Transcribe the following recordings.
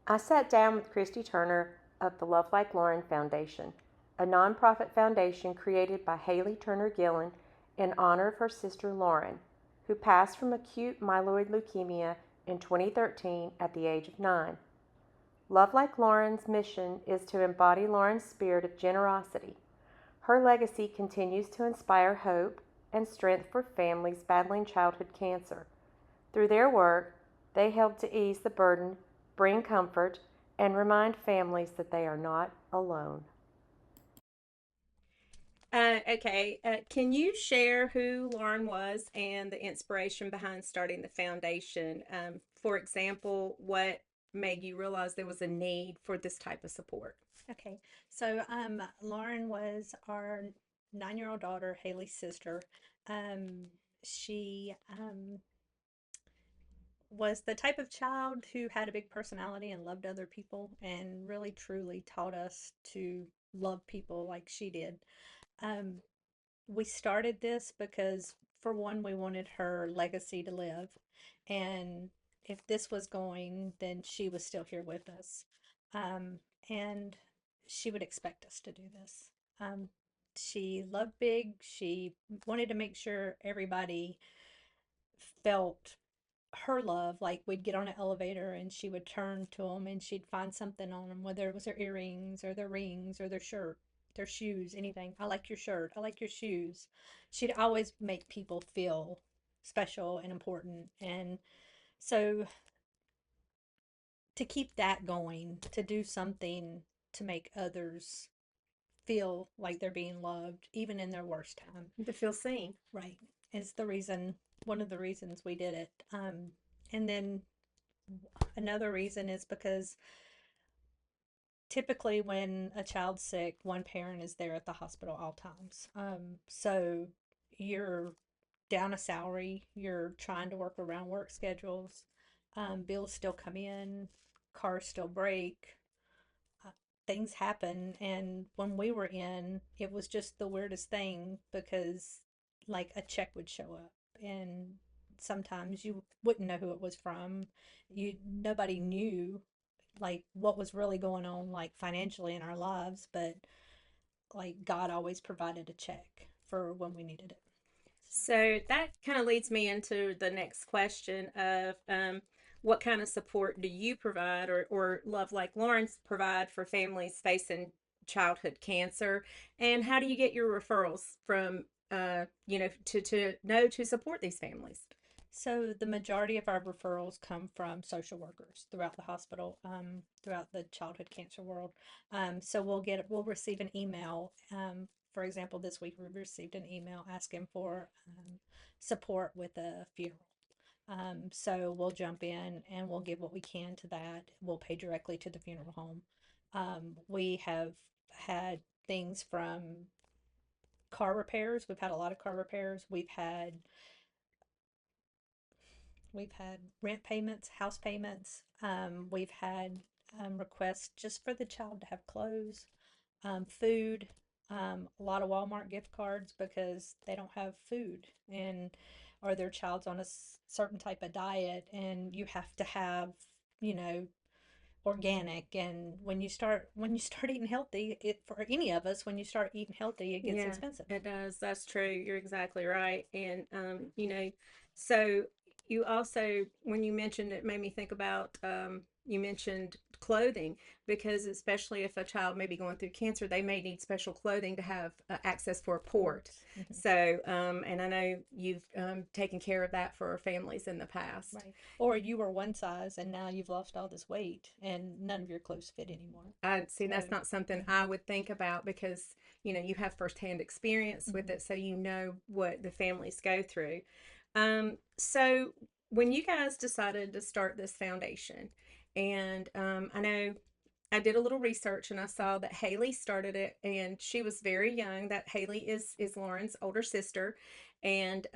I sat down with Christy Turner of the Love Like Lauren Foundation, a nonprofit foundation created by Haley Turner Gillen in honor of her sister Lauren, who passed from acute myeloid leukemia in 2013 at the age of 9. Love Like Lauren's mission is to embody Lauren's spirit of generosity. Her legacy continues to inspire hope and strength for families battling childhood cancer. Through their work, they help to ease the burden, bring comfort, and remind families that they are not alone. Okay. Can you share who Lauren was and the inspiration behind starting the foundation? For example, what made you realize there was a need for this type of support? Okay, so Lauren was our 9-year old daughter, Haley's sister. She was the type of child who had a big personality and loved other people and really truly taught us to love people like she did. Um, we started this because, for one, we wanted her legacy to live. And if this was going, then she was still here with us. Um, and she would expect us to do this. Um, she loved big. She wanted to make sure everybody felt her love. Like, we'd get on an elevator and she would turn to them and she'd find something on them, whether it was their earrings or their rings or their shirt, their shoes, anything. I like your shirt. I like your shoes. She'd always make people feel special and important. And so, to keep that going, to do something to make others feel like they're being loved, even in their worst time, To feel seen. right, is the reason, one of the reasons we did it. And then another reason is because typically when a child's sick, one parent is there at the hospital all times. So you're down a salary, you're trying to work around work schedules, bills still come in, cars still break, uh, things happen. And when we were in, it was just the weirdest thing because, like, a check would show up and sometimes you wouldn't know who it was from. Nobody knew like what was really going on, like, financially in our lives, but like God always provided a check for when we needed it. So that kind of leads me into the next question of what kind of support do you provide or Love Like Lawrence provide for families facing childhood cancer? And how do you get your referrals from, to know to support these families? So the majority of our referrals come from social workers throughout the hospital, throughout the childhood cancer world. So we'll receive an email. For example, this week we received an email asking for support with a funeral. So we'll jump in and we'll give what we can to that. We'll pay directly to the funeral home. We have had things from car repairs. We've had a lot of car repairs. We've had rent payments, house payments. We've had requests just for the child to have clothes, food, a lot of Walmart gift cards because they don't have food, and or their child's on a certain type of diet and you have to have, you know, organic. And when you start eating healthy, it for any of us, when you start eating healthy, it gets Yeah, expensive. it does. That's true. You're exactly right. And, so you also, when you mentioned it, made me think about, you mentioned clothing because especially if a child may be going through cancer, they may need special clothing to have access for a port. Ports. Hmm. So, and I know you've taken care of that for families in the past. Right. Or you were one size and now you've lost all this weight and none of your clothes fit anymore. I see So, that's not something mhm, I would think about because you have firsthand experience with mhm. it, so you know what the families go through. So when you guys decided to start this foundation, and I know I did a little research and I saw that Haley started it, and she was very young. That Haley is Lauren's older sister, and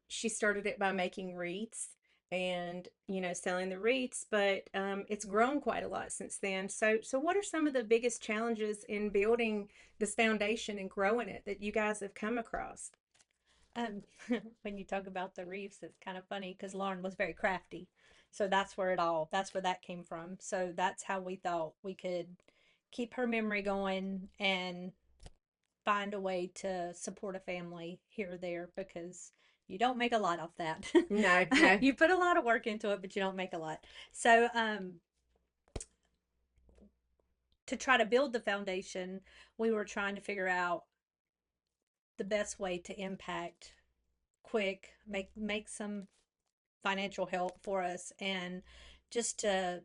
she started it by making wreaths and selling the wreaths, but it's grown quite a lot since then. So what are some of the biggest challenges in building this foundation and growing it that you guys have come across? Um, when you talk about the reefs, it's kind of funny because Lauren was very crafty. So that's where that came from. So that's how we thought we could keep her memory going and find a way to support a family here or there, because you don't make a lot off that. No, no. You put a lot of work into it, but you don't make a lot. So, to try to build the foundation, we were trying to figure out the best way to impact quick, make some financial help for us, and just to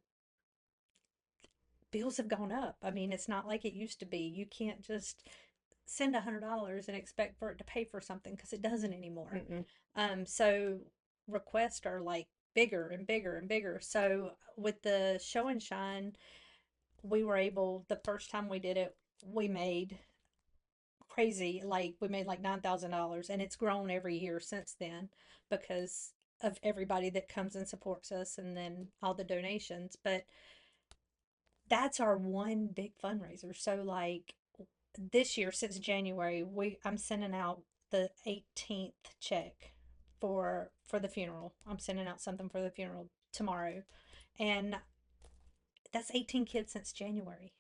bills have gone up. I mean, it's not like it used to be. You can't just send $100 and expect for it to pay for something, because it doesn't anymore. Mm-mm. So requests are like bigger and bigger and bigger. So with the show and shine, we were able, the first time we did it, we made crazy, like we made like $9,000, and it's grown every year since then because of everybody that comes and supports us, and then all the donations. But that's our one big fundraiser. So like this year, since January, I'm sending out the 18th check for the funeral. I'm sending out something for the funeral tomorrow. And that's 18 kids since January.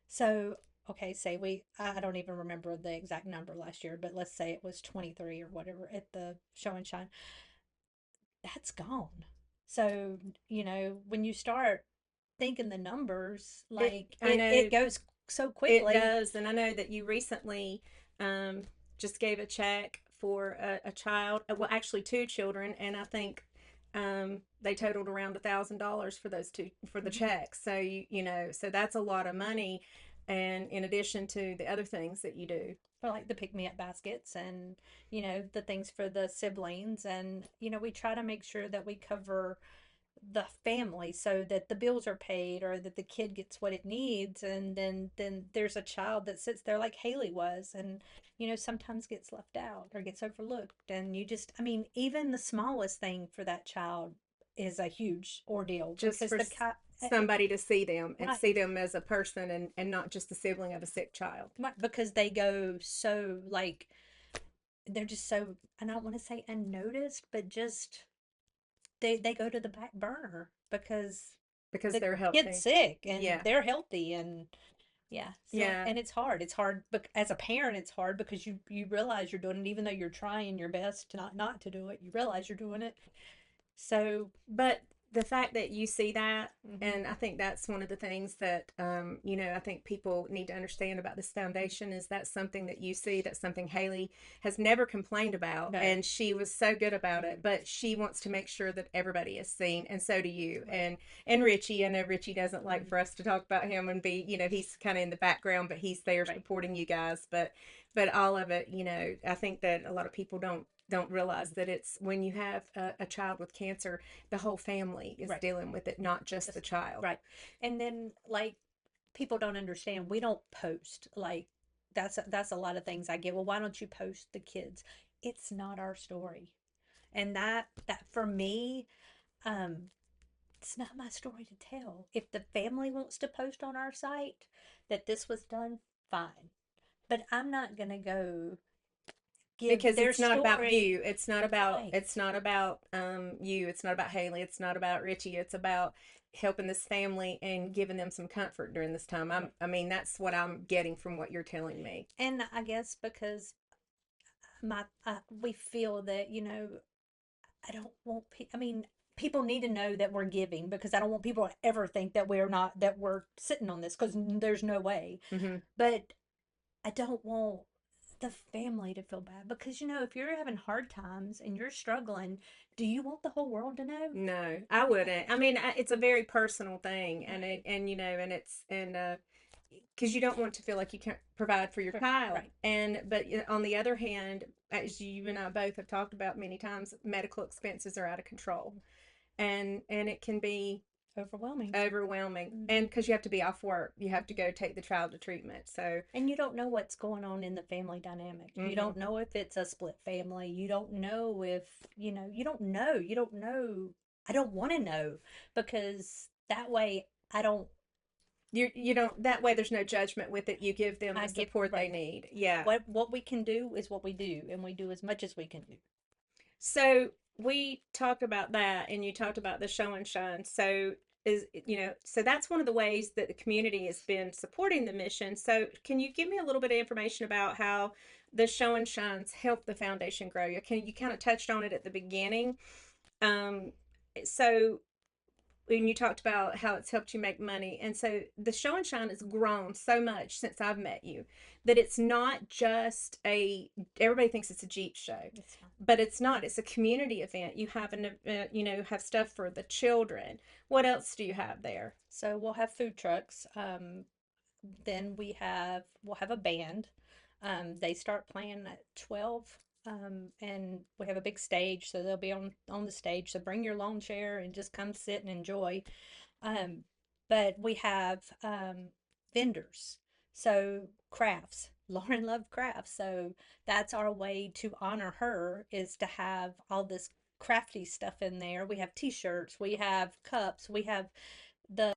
So, okay, say I don't even remember the exact number last year, but let's say it was 23 or whatever at the show and shine. That's gone. So, when you start thinking the numbers, like I it know goes so it quickly. does, and I know that you recently um, just gave a check for a child. Well, actually, two children, and I think they totaled around $1,000 for those two for the Mhm. checks. So so that's a lot of money, and in addition to the other things that you do. For like the pick me up baskets, and the things for the siblings, and we try to make sure that we cover the family so that the bills are paid, or that the kid gets what it needs. And then there's a child that sits there like Haley was, and sometimes gets left out or gets overlooked. And I mean, even the smallest thing for that child is a huge ordeal, Just because for the cat, somebody to see them and right, see them as a person, and not just the sibling of a sick child. right, because they go so, like, they're just so, I don't want to say unnoticed, but just they go to the back burner because Because the they're kid's healthy. sick and Yeah. they're healthy. And yeah, so, Yeah. and it's hard, but as a parent it's hard, because you realize you're doing it, even though you're trying your best to not to do it, you realize you're doing it. So, But the fact that you see that, mhm, and I think that's one of the things that I think people need to understand about this foundation, is that something that you see, that's something Haley has never complained about, no, and she was so good about it. But she wants to make sure that everybody is seen, and so do you. right, And Richie, I know Richie doesn't like mhm, for us to talk about him and be, he's kind of in the background, but he's there right, supporting you guys. But all of it, I think that a lot of people don't realize that it's when you have a child with cancer, the whole family is right, dealing with it, not just the that's child. right. And then, like, people don't understand, we don't post, like, that's a lot of things I get. Well, why don't you post the kids? It's not our story. And that for me, um it's not my story to tell. If the family wants to post on our site that this was done, fine. But I'm not going to go give Because their it's not about story. you. Right. It's not about you. It's not about Haley. It's not about Richie. It's about helping this family and giving them some comfort during this time. Right. I mean, that's what I'm getting from what you're telling me. And I guess because we feel that, I don't want I mean, people need to know that we're giving, because I don't want people to ever think that we're sitting on this, because there's no way. Hmm. But I don't want the family to feel bad, because if you're having hard times and you're struggling, do you want the whole world to know? No, I wouldn't. I mean, it's a very personal thing, Right. and and it's and because you don't want to feel like you can't provide for your child. Right. And but on the other hand, as you and I both have talked about many times, medical expenses are out of control, and it can be Overwhelming. overwhelming. Hmm. And because you have to be off work, you have to go take the child to treatment. So, And you don't know what's going on in the family dynamic. You hmm don't know if it's a split family. You don't know if, you don't know. You don't know. I don't want to know, because that way you don't, that way there's no judgment with it. You give them I the get support they right. need. Yeah. What we can do is what we do, and we do as much as we can do. So we talked about that, and you talked about the show and shine. So so that's one of the ways that the community has been supporting the mission. So can you give me a little bit of information about how the show and shines help the foundation grow? You kind of touched on it at the beginning. Um, so when you talked about how it's helped you make money. And so the show and shine has grown so much since I've met you that it's not just everybody thinks it's a Jeep show, but it's not. It's a community event. You have have stuff for the children. What else do you have there? So we'll have food trucks. Then we'll have a band. They start playing at 12. And we have a big stage, so they'll be on the stage. So bring your lawn chair and just come sit and enjoy. Um, but we have vendors. So crafts. Lauren loved crafts. So that's our way to honor her, is to have all this crafty stuff in there. We have t-shirts, we have cups, we have the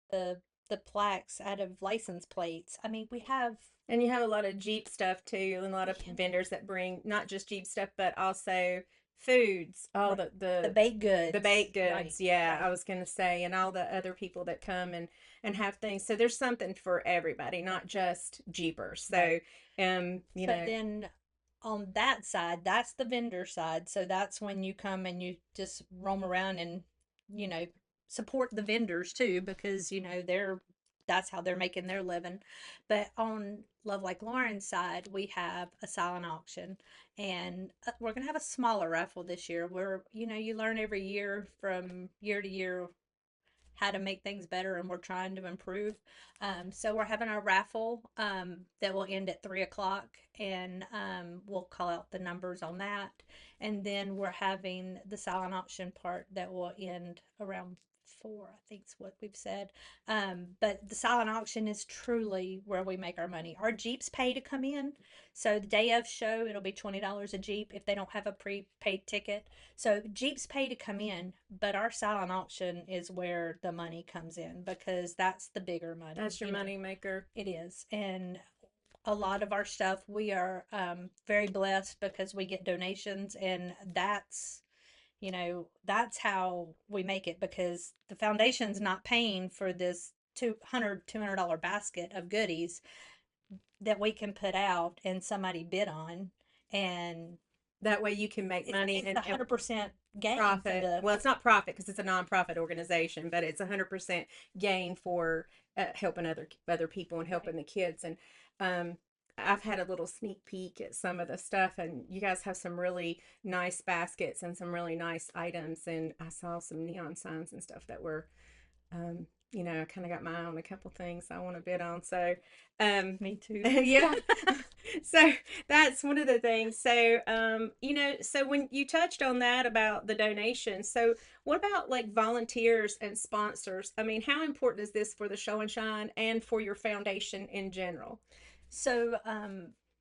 the the plaques out of license plates. I mean, we have, And you have a lot of Jeep stuff too, and a lot of yeah, vendors that bring not just Jeep stuff, but also foods, all right, the the the baked the goods. baked Right, goods. Yeah, I right, was gonna say, and all the other people that come and have things. So there's something for everybody, not right, just Jeepers. right. So But then on that side, that's the vendor side. So that's when you come and you just roam around and, you know, support the vendors too, because, that's how they're making their living. But on Love Like Lauren's side, we have a silent auction, and we're going to have a smaller raffle this year where, you learn every year from year to year how to make things better, and we're trying to improve. So we're having a raffle that will end at 3 o'clock, and we'll call out the numbers on that. And then we're having the silent auction part that will end around 4, I think is what we've said. But the silent auction is truly where we make our money. Our Jeeps pay to come in. So the day of show, it'll be $20 a Jeep if they don't have a prepaid ticket. So Jeeps pay to come in, but our silent auction is where the money comes in, because that's the bigger money. that's your money maker. It is. And a lot of our stuff, we are very blessed because we get donations, and that's how we make it, because the foundation's not paying for this $200 basket of goodies that we can put out and somebody bid on, and That way you can make money it's and 100% gain for profit. the Well, it's not profit because it's a nonprofit organization, but it's 100% gain for helping other people and right. helping the kids. And um, I've had a little sneak peek at some of the stuff, and you guys have some really nice baskets and some really nice items. And I saw some neon signs and stuff that were I kind of got my eye on a couple things I want to bid on. So, Me too. yeah. So that's one of the things. So, so when you touched on that about the donation, so what about like volunteers and sponsors? I mean, how important is this for the show and shine and for your foundation in general? So,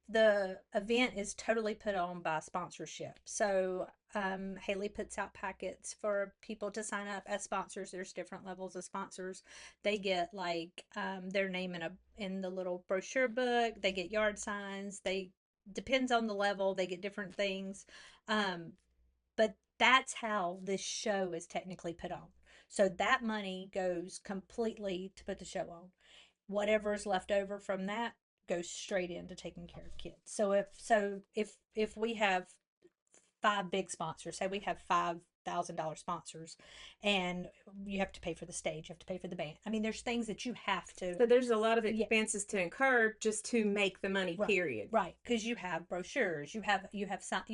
the event is totally put on by sponsorship. So, Haley puts out packets for people to sign up as sponsors. There's different levels of sponsors. They get like their name in the little brochure book. They get yard signs. They depends on the level. They get different things. Um, but that's how this show is technically put on. So that money goes completely to put the show on. Whatever is left over from that goes straight into taking care of kids. So if we have five big sponsors, say we have $5,000 sponsors, and you have to pay for the stage, you have to pay for the band. I mean, there's things that you have to. So there's a lot of Yeah, expenses to incur just to make the money, right, period. right, because you have brochures, you have stuff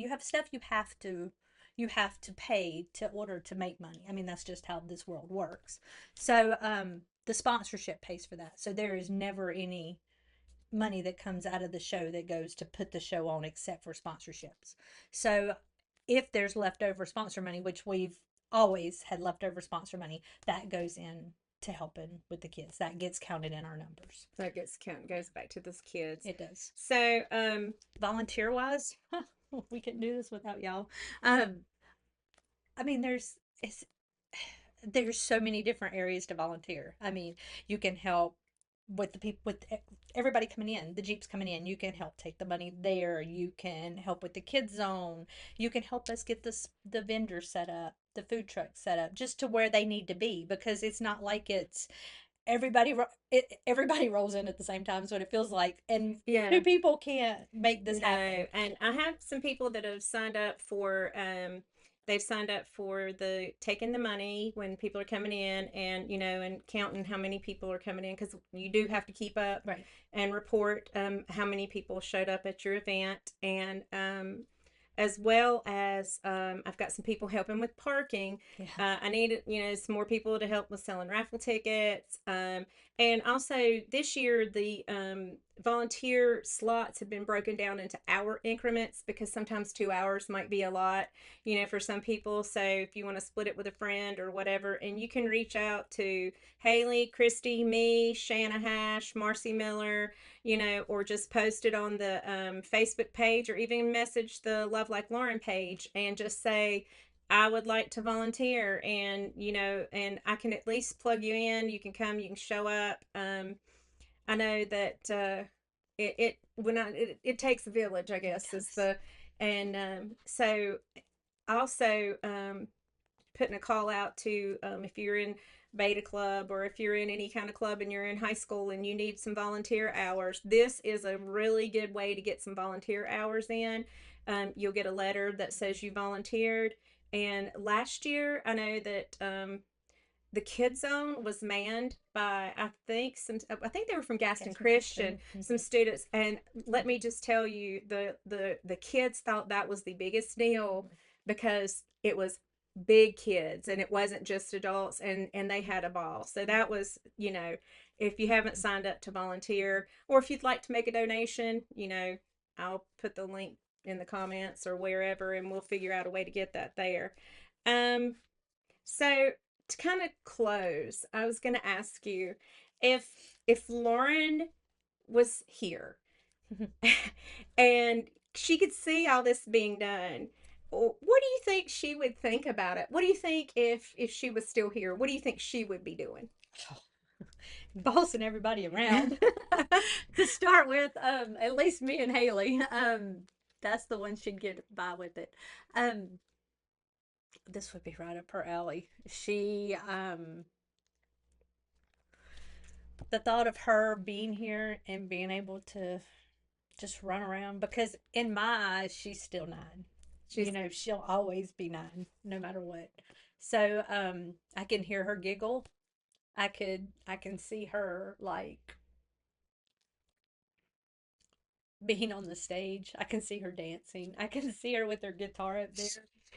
you have to pay to order to make money. I mean, that's just how this world works. So the sponsorship pays for that. So there is never any money that comes out of the show that goes to put the show on except for sponsorships. So if there's leftover sponsor money, which we've always had leftover sponsor money, that goes in to helping with the kids. That gets counted in our numbers. So it goes back to those kids. It does. So Volunteer wise, we couldn't do this without y'all. Um, I mean, there's so many different areas to volunteer. I mean, you can help with the people, with everybody coming in, the Jeeps coming in, you can help take the money there. You can help with the kids zone. You can help us get the vendors set up, the food trucks set up, just to where they need to be, because it's not like it's everybody rolls in at the same time, so it feels like, and Yeah. two people can't make this happen. No, and I have some people that have signed up for they've signed up for the taking the money when people are coming in, and and counting how many people are coming in, because you do have to keep up Right. and report how many people showed up at your event, and as well as I've got some people helping with parking. Yeah. I need some more people to help with selling raffle tickets. And also this year the volunteer slots have been broken down into hour increments, because sometimes 2 hours might be a lot, for some people. So if you want to split it with a friend or whatever, and you can reach out to Haley, Christy, me, Shanna Hash, Marcy Miller, or just post it on the Facebook page, or even message the Love Like Lauren page and just say, I would like to volunteer, and and I can at least plug you in. You can come, you can show up. I know that it takes a village, I It guess, is does. the, and so also putting a call out to, if you're in beta club, or if you're in any kind of club and you're in high school and you need some volunteer hours, this is a really good way to get some volunteer hours in. You'll get a letter that says you volunteered. And last year, I know that the kid zone was manned by, I think they were from Gaston Gaston Christian, Christian. some students. And let me just tell you, the kids thought that was the biggest deal, because it was big kids and it wasn't just adults, and they had a ball. So that was, if you haven't signed up to volunteer, or if you'd like to make a donation, I'll put the link in the comments or wherever, and we'll figure out a way to get that there. um so to kind of close, I was going to ask you, if Lauren was here and she could see all this being done, what do you think she would think about it? What do you think, if she was still here, what do you think she would be doing? Bossing everybody around to start with. At least me and Haley. That's the one she'd get by with it. Um, this would be right up her alley. The thought of her being here and being able to just run around, because in my eyes she's still 9. She's She'll always be 9 no matter what. So I can hear her giggle. I can see her like being on the stage. I can see her dancing. I can see her with her guitar up there,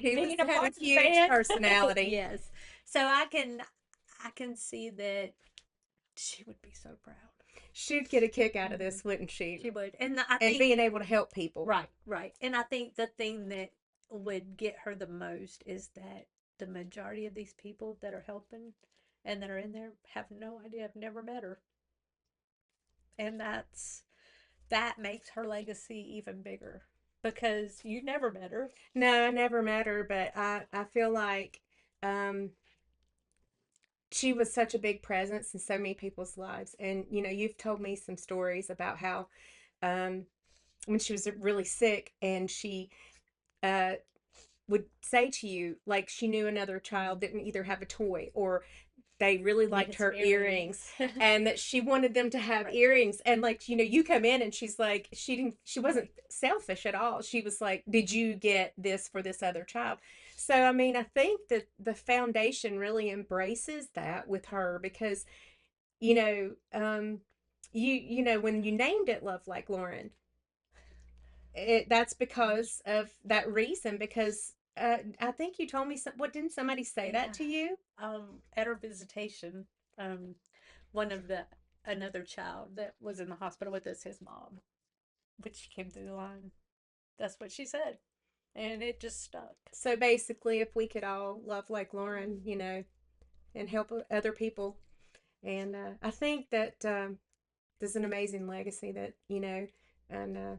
she must being a have part a of the huge band. personality. Yes. So I can see that she would be so proud. She'd get a kick out of Mhm. this, wouldn't she? She would. And I And think being able to help people. right, right. And I think the thing that would get her the most is that the majority of these people that are helping and that are in there have no idea, have never met her. And that makes her legacy even bigger, because you never met her. No, I never met her, but I feel like um she was such a big presence in so many people's lives. And you've told me some stories about how um when she was really sick, and she uh would say to you, like, she knew another child didn't either have a toy, or they really liked Needed some her earrings, earrings. and that she wanted them to have Right. earrings. And like, you come in and she's like, she wasn't Right. selfish at all. She was like, did you get this for this other child? So I mean, I think that the foundation really embraces that with her, because you know when you named it Love Like Lauren, that's because of that reason. Because I think you told me what, didn't somebody say that Yeah. to you? At her visitation, um, one of the another child that was in the hospital with us, his mom, but she came through the line. That's what she said, and it just stuck. So basically, if we could all love like Lauren, and help other people, and I think that there's an amazing legacy that and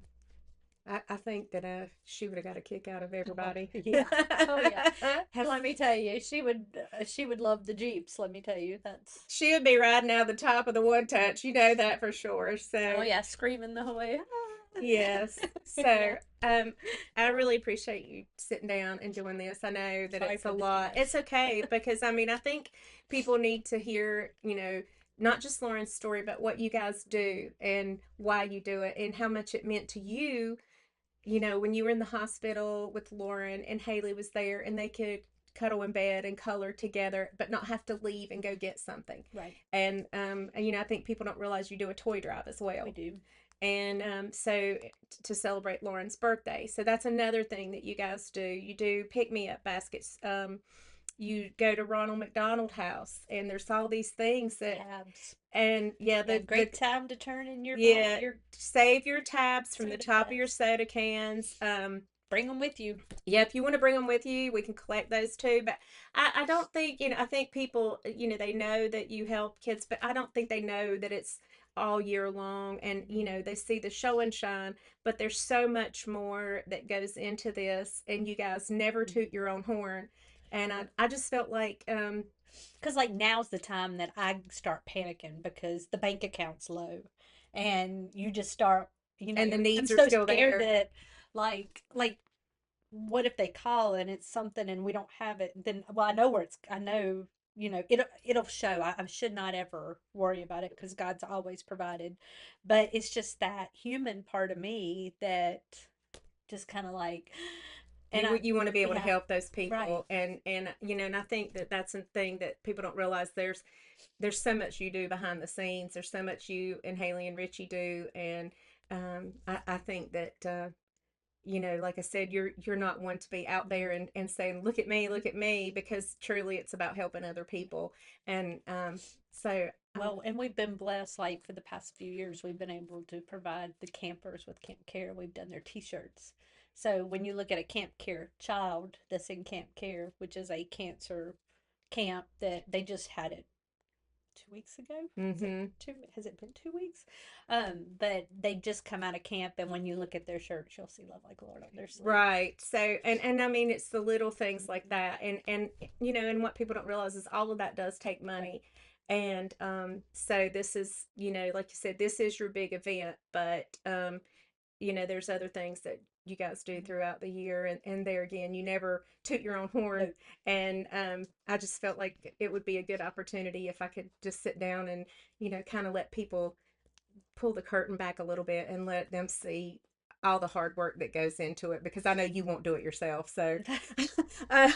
I think that she would have got a kick out of everybody. Yeah. Oh yeah. And let me tell you, she would love the Jeeps, let me tell you. That's She would be riding out the top of the one touch. You know that for sure. oh So yeah, screaming the whole way. yes. Yeah. So I really appreciate you sitting down and doing this. I know that Sorry it's a for the lot. tears. It's okay because I mean I think people need to hear, not just Lauren's story, but what you guys do and why you do it and how much it meant to you, when you were in the hospital with Lauren and Haley was there and they could cuddle in bed and color together, but not have to leave and go get something. Right. And, I think people don't realize you do a toy drive as well. We do. And so to celebrate Lauren's birthday. So that's another thing that you guys do. You do pick me up baskets. You go to Ronald McDonald House, and there's all these things that, Tabs. and yeah, Yeah, great time to turn in yeah, your save your tabs from the soda top of your tabs. soda cans. Bring them with you. Yeah, if you want to bring them with you, we can collect those too. But I don't think, I think people, they know that you help kids, but I don't think they know that it's all year long. And, they see the show and shine, but there's so much more that goes into this. And you guys never toot your own horn. And I just felt like, Because like now's the time that I start panicking because the bank account's low, and you just start, and the I'm needs are so still scared there. that like what if they call and it's something and we don't have it? Then well, I know it'll show. I should not ever worry about it because God's always provided, but it's just that human part of me that just kind of like, and I You want to be able to yeah help those right. people, and and I think that that's a thing that people don't realize. There's so much you do behind the scenes. There's so much you and Haley and Richie do, and I think that like I said, you're not one to be out there and saying, look at me, because truly it's about helping other people. And so Well, and we've been blessed, like for the past few years, we've been able to provide the campers with Camp Care. We've done their t-shirts. So when you look at a Camp Care child that's in Camp Care, which is a cancer camp that they just had it 2 weeks ago. Is it mm-hmm. has it been 2 weeks? But they just come out of camp, and when you look at their shirts, you'll see Love Like Lord on their sleeve. Right. So, and I mean, it's the little things like that. And, and what people don't realize is all of that does take money. And, so this is, like you said, this is your big event, but, there's other things that you guys do throughout the year. And there again, you never toot your own horn. And, I just felt like it would be a good opportunity if I could just sit down and, kind of let people pull the curtain back a little bit and let them see all the hard work that goes into it, because I know you won't do it yourself. So, uh,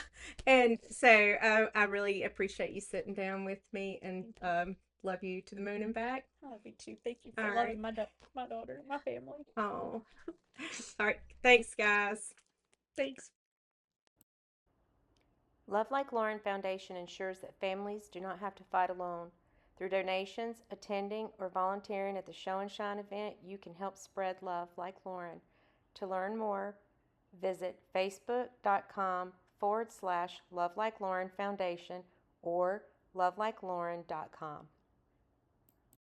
and so I really appreciate you sitting down with me, and love you to the moon and back. I love you too. Thank you All for right. loving my daughter, my family. Oh, all right. Thanks, guys. Thanks. Love Like Lauren Foundation ensures that families do not have to fight alone. Through donations, attending, or volunteering at the Show and Shine event, you can help spread love like Lauren. To learn more, visit facebook.com/Love Like Lauren Foundation or lovelikeLauren.com.